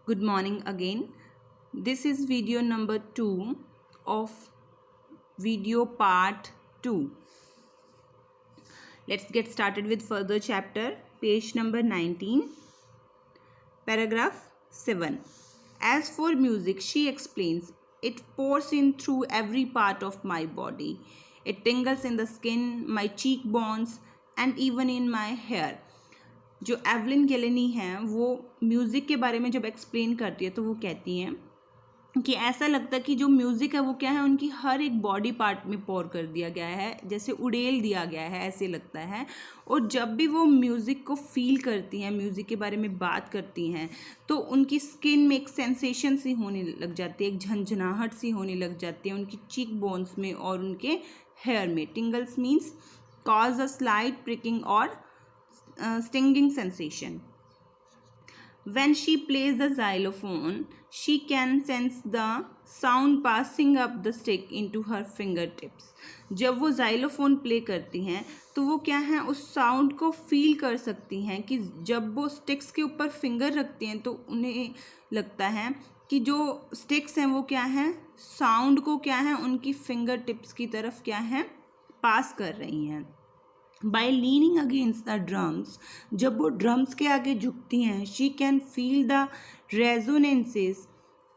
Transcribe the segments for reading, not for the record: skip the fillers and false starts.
Good morning again. This is video number 2 of video part 2. Let's get started with further chapter. Page number 19, paragraph 7. As for music, she explains, it pours in through every part of my body. It tingles in the skin, my cheekbones and even in my hair. जो Evelyn गेलेनी हैं वो music के बारे में जब explain करती है तो वो कहती हैं कि ऐसा लगता है कि जो म्यूज़िक है वो क्या है, उनकी हर एक बॉडी पार्ट में पोर कर दिया गया है, जैसे उड़ेल दिया गया है, ऐसे लगता है। और जब भी वो म्यूज़िक को फील करती हैं, म्यूज़िक के बारे में बात करती हैं, तो उनकी स्किन में एक सेंसेशन सी होने लग जाती है, एक झंझनाहट सी होने लग जाती है उनकी चीक बोन्स में और उनके हेयर में। टिंगल्स means cause a slight pricking और stinging sensation. When she plays the xylophone, she can sense the sound passing up the stick into her fingertips. जब वो xylophone प्ले करती हैं तो वो क्या है, उस साउंड को फील कर सकती हैं कि जब वो स्टिक्स के ऊपर फिंगर रखती हैं तो उन्हें लगता है कि जो स्टिक्स हैं वो क्या है, साउंड को क्या है, उनकी फिंगर टिप्स की तरफ क्या है, पास कर रही हैं। By leaning against the drums, जब वो ड्रम्स के आगे झुकती हैं, she can feel the resonances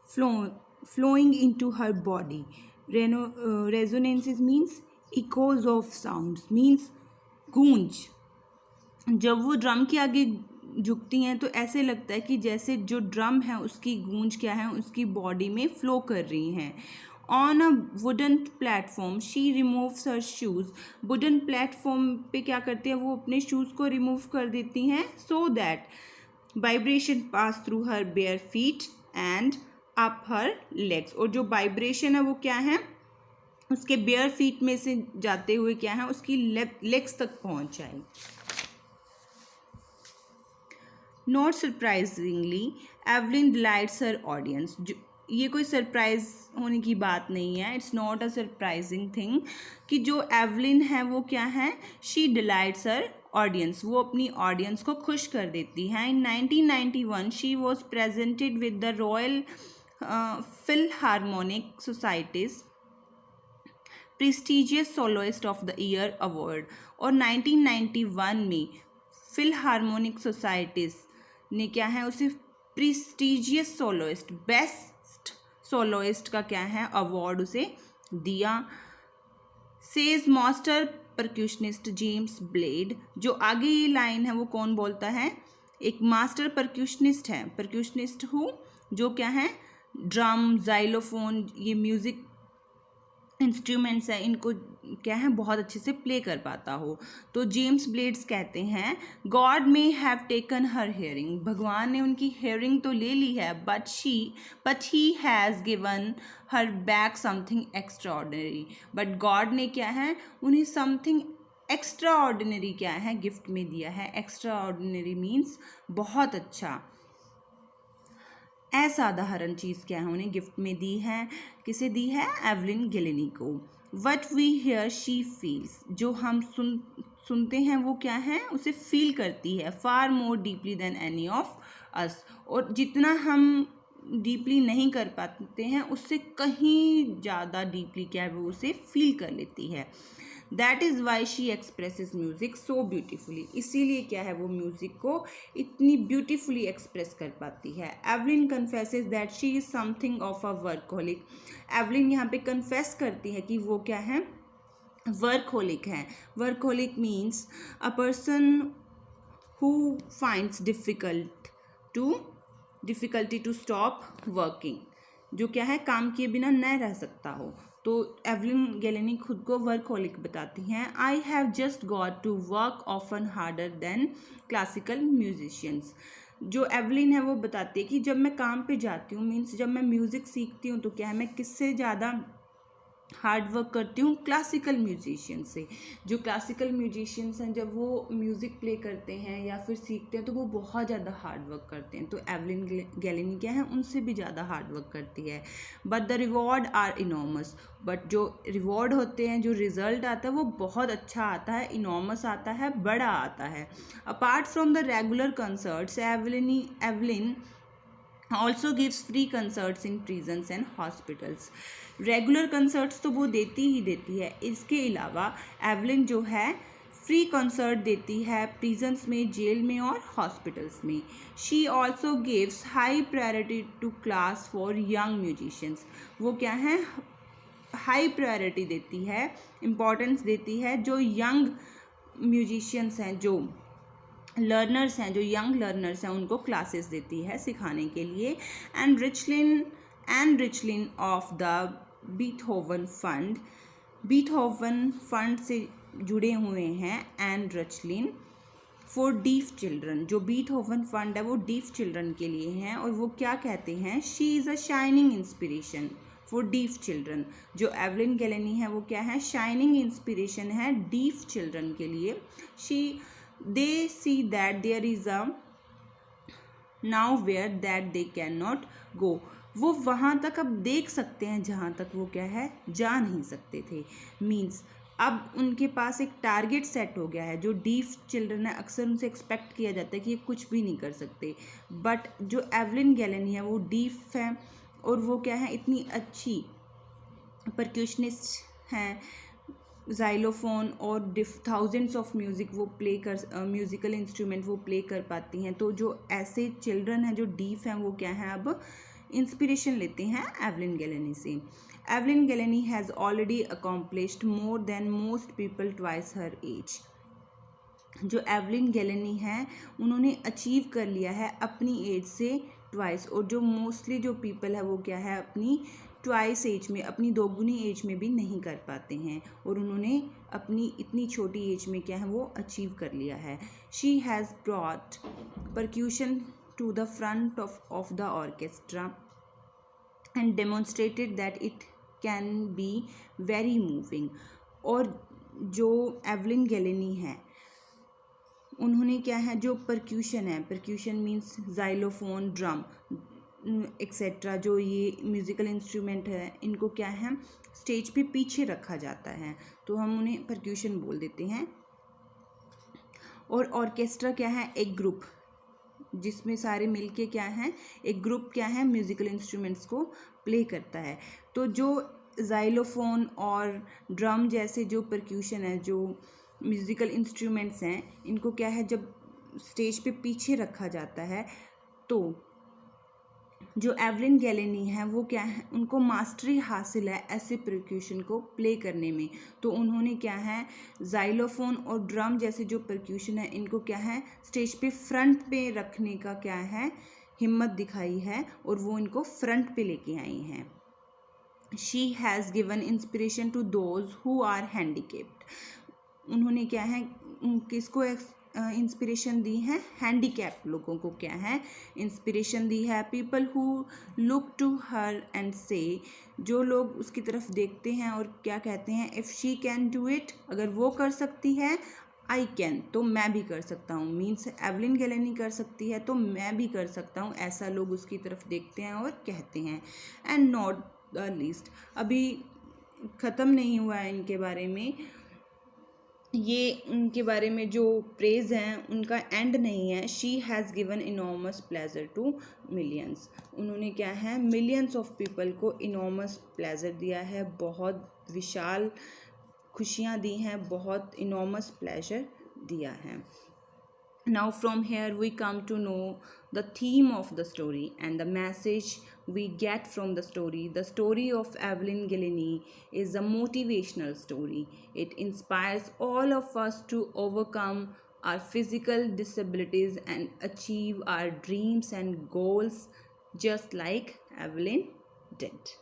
flowing into her body. Resonances means echoes of sounds, means गूंज। जब वो ड्रम के आगे झुकती हैं तो ऐसे लगता है कि जैसे जो ड्रम है उसकी गूंज क्या है, उसकी बॉडी में फ्लो कर रही हैं। On a wooden platform she removes her shoes. Wooden platform पे क्या करती है, वो अपने शूज़ को रिमूव कर देती हैं so that vibration pass through her bare feet and up her legs. और जो वाइब्रेशन है वो क्या है, उसके बेयर फीट में से जाते हुए क्या है, उसकी लेग्स तक पहुंच जाए। Not surprisingly Evelyn delights her audience. ये कोई सरप्राइज होने की बात नहीं है, it's not a surprising thing कि जो एवलिन है वो क्या है, शी डिलाइट्स हर ऑडियंस, वो अपनी ऑडियंस को खुश कर देती है। इन 1991 she was presented with the royal Philharmonic societies prestigious soloist of the year award. और 1991 में फिलहार्मोनिक सोसाइटीज़ ने क्या है, उसे प्रेस्टिजियस सोलोइस्ट, बेस्ट सोलोइस्ट का क्या है, अवार्ड उसे दिया। Says master percussionist James Blade. जो आगे ये लाइन है वो कौन बोलता है, एक मास्टर परक्यूशनिस्ट है। परक्यूशनिस्ट हूँ जो क्या है, ड्रम, जाइलोफोन, ये म्यूज़िक इंस्ट्रूमेंट्स हैं, इनको क्या है, बहुत अच्छे से प्ले कर पाता हो। तो जेम्स ब्लेड्स कहते हैं, God may have taken her hearing, भगवान ने उनकी हेयरिंग तो ले ली है, but he has given her back something extra ordinary. But God ने क्या है, उन्हें समथिंग एक्स्ट्रा ऑर्डिनरी क्या है, गिफ्ट में दिया है। एक्स्ट्रा ऑर्डिनरी मीन्स बहुत अच्छा, असाधारण चीज़ क्या है, उन्हें गिफ्ट में दी है। किसे दी है, एवलिन गेलेनी को। What we hear she feels, जो हम सुनते हैं वो क्या है, उसे फील करती है। Far more deeply than any of us, और जितना हम डीपली नहीं कर पाते हैं उससे कहीं ज़्यादा डीपली क्या है, वो उसे फील कर लेती है। That is why she expresses music so beautifully, इसीलिए क्या है, वो म्यूज़िक को इतनी ब्यूटिफुली एक्सप्रेस कर पाती है। Evelyn confesses that she is something of a workaholic. Evelyn यहाँ पे कन्फेस करती है कि वो क्या है, वर्कहोलिक है। Workaholic means a person who finds difficulty to stop working, जो क्या है, काम किए बिना न रह सकता हो। तो एवलिन गेलेनी खुद को वर्कहोलिक बताती हैं। I have just got to work often harder than classical musicians. जो एवलिन है वो बताती है कि जब मैं काम पे जाती हूँ, मीन्स जब मैं म्यूज़िक सीखती हूँ तो क्या है, मैं किससे ज़्यादा हार्ड वर्क करती हूँ, क्लासिकल म्यूजिशियन से। जो क्लासिकल म्यूजिशियंस हैं, जब वो म्यूज़िक प्ले करते हैं या फिर सीखते हैं तो वो बहुत ज़्यादा हार्ड वर्क करते हैं। तो एवलिन गेलेनी क्या है, उनसे भी ज़्यादा हार्ड वर्क करती है। But the reward are enormous, but जो रिवॉर्ड होते हैं, जो रिज़ल्ट आता है वो बहुत अच्छा आता है, इनॉर्मस आता है, बड़ा आता है। Apart from the regular concerts, Evelyn also gives free concerts in prisons and hospitals. Regular concerts तो वो देती ही देती है, इसके अलावा एवलिन जो है फ्री कंसर्ट देती है प्रिजन्स में, जेल में और हॉस्पिटल्स में। She also gives high priority to class for young musicians. वो क्या है, हाई प्रायोरिटी देती है, इम्पोर्टेंस देती है जो यंग म्यूजिशियंस हैं, जो लर्नर्स हैं, जो यंग लर्नर्स हैं, उनको क्लासेस देती है सिखाने के लिए। And Richlin of the Beethoven fund, Beethoven fund से जुड़े हुए हैं and Richlin for deaf children. जो बीथहोवन फंड है वो डीफ चिल्ड्रन के लिए हैं, और वो क्या कहते हैं, she is a shining inspiration for deaf children. जो एवलिन गैलेनी है वो क्या है, शाइनिंग इंस्पिरेशन है डीफ चिल्ड्रन के लिए। They see that there is a nowhere that they cannot go. वो वहाँ तक अब देख सकते हैं जहाँ तक वो क्या है, जा नहीं सकते थे। मीन्स अब उनके पास एक टारगेट सेट हो गया है। जो डीफ चिल्ड्रन है अक्सर उनसे एक्सपेक्ट किया जाता है कि ये कुछ भी नहीं कर सकते, बट जो एवलिन गैलेनी है वो डीफ है, और वो क्या है, इतनी अच्छी परक्यूशनिस्ट हैं, ज़ाइलोफोन और थाउजेंड्स ऑफ म्यूज़िकल इंस्ट्रूमेंट वो प्ले कर पाती हैं। तो जो ऐसे चिल्ड्रन हैं जो डीफ हैं वो क्या हैं, अब इंस्पिरेशन लेते हैं एवलिन गैलेनी से। Evelyn Glennie has already accomplished more than most people twice her age. जो एवलिन गैलेनी है उन्होंने अचीव कर लिया है अपनी एज से ट्वाइस, और जो मोस्टली जो पीपल है वो क्या है, अपनी ट्वाइस एज में, अपनी दोगुनी एज में भी नहीं कर पाते हैं, और उन्होंने अपनी इतनी छोटी एज में क्या है वो अचीव कर लिया है। She has brought percussion to the front of the orchestra and demonstrated that it can be very moving. और जो एवलिन गैलेनी है उन्होंने क्या है, जो परक्यूशन है, percussion means xylophone, drum etcetera, जो ये म्यूज़िकल इंस्ट्रूमेंट है, इनको क्या है, स्टेज पे पीछे रखा जाता है, तो हम उन्हें परक्यूशन बोल देते हैं। और ऑर्केस्ट्रा क्या है, एक ग्रुप जिसमें सारे मिलके क्या हैं, एक ग्रुप क्या है, म्यूज़िकल इंस्ट्रूमेंट्स को प्ले करता है। तो जो ज़ाइलोफोन और ड्रम जैसे जो परक्यूशन है, जो म्यूज़िकल इंस्ट्रूमेंट्स हैं, इनको क्या है, जब स्टेज पे पीछे रखा जाता है, तो जो एवलिन गैलेनी है वो क्या है, उनको मास्टरी हासिल है ऐसे परक्यूशन को प्ले करने में। तो उन्होंने क्या है, ज़ाइलोफोन और ड्रम जैसे जो परक्यूशन है इनको क्या है, स्टेज पे फ्रंट पे रखने का क्या है, हिम्मत दिखाई है, और वो इनको फ्रंट पे लेके आई हैं। She has given inspiration to those who are handicapped. उन्होंने क्या है, किसको इंस्पिरेशन दी है, हैंडीकैप लोगों को क्या है, इंस्पिरेशन दी है। People who look to her and से, जो लोग उसकी तरफ देखते हैं और क्या कहते हैं, if she can do it, अगर वो कर सकती है, आई कैन, तो मैं भी कर सकता हूँ। मीन्स एवलिन गैलेनी कर सकती है तो मैं भी कर सकता हूँ, ऐसा लोग उसकी तरफ देखते हैं और कहते हैं। एंड नॉट द लीस्ट, अभी ख़त्म नहीं हुआ है इनके बारे में, ये उनके बारे में जो प्रेज़ हैं उनका एंड नहीं है। She has given enormous pleasure to millions. उन्होंने क्या है, मिलियंस ऑफ पीपल को इनॉर्मस प्लेजर दिया है, बहुत विशाल खुशियाँ दी हैं, बहुत इनॉर्मस प्लेजर दिया है। Now from here we come to know the theme of the story and the message we get from the story. The story of Evelyn Gilleney is a motivational story. It inspires all of us to overcome our physical disabilities and achieve our dreams and goals just like Evelyn did.